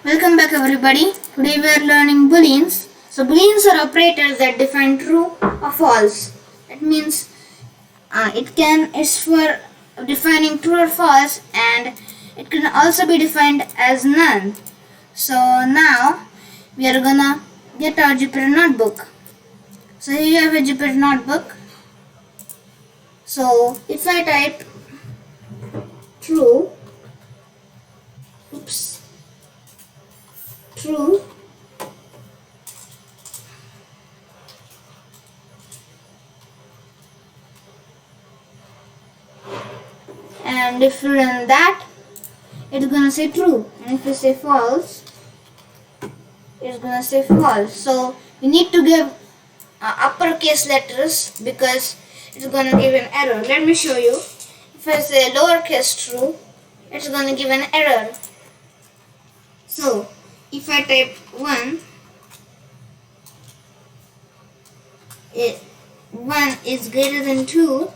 Welcome back everybody. Today we are learning booleans. So booleans are operators that define true or false. That means it's for defining true or false, and it can also be defined as none. So now we are gonna get our Jupyter notebook. So here you have a Jupyter notebook. So if I type true, true, and if you run that, it's gonna say true, and if you say false, it's gonna say false. So we need to give uppercase letters because it's gonna give an error. Let me show you. If I say lowercase true, it's gonna give an error. So if I type 1, 1 is greater than 2,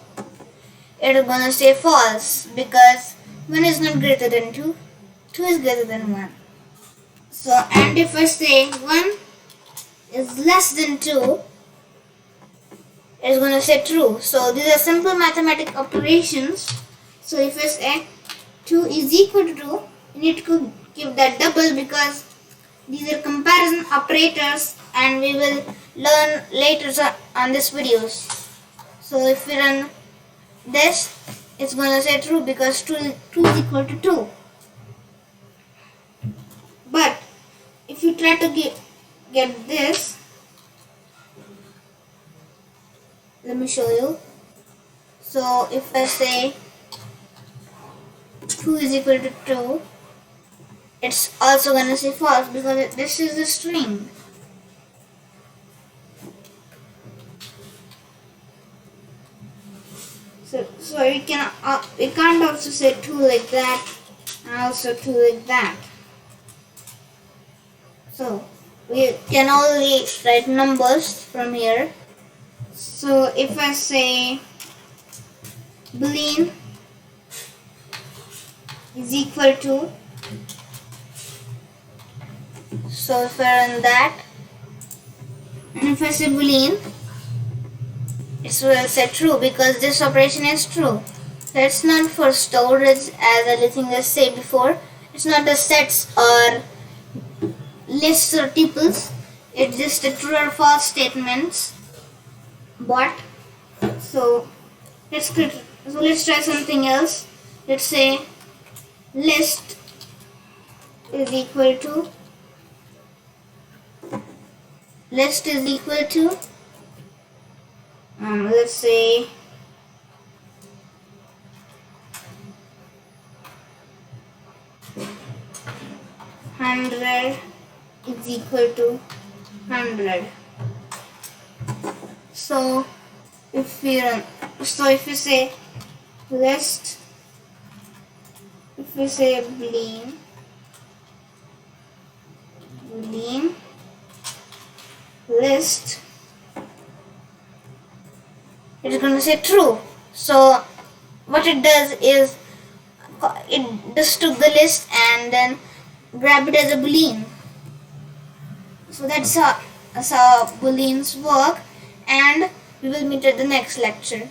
it's gonna say false because 1 is not greater than 2, 2 is greater than 1. So, and if I say 1 is less than 2, it's gonna say true. So these are simple mathematical operations. So if I say 2 is equal to 2, you need to give that double because these are comparison operators, and we will learn later on this videos. So if we run this, it's gonna say true because 2 is equal to 2. But if you try to get this, let me show you. So if I say 2 is equal to 2, it's also gonna say false because this is a string. So we can't also say 2 like that and also 2 like that. So we can only write numbers from here. So if I say boolean is equal to, so if I run that, and if I say boolean, it will say true because this operation is true. So it's not for storage as everything I said before. It's not the sets or lists or tuples. It's just a true or false statements. But so let's try something else. Let's say list is equal to let's say 100 is equal to 100. So if we say list, if we say boolean list, it's going to say true. So what it does is it just took the list and then grab it as a boolean. So that's how booleans work, and we will meet at the next lecture.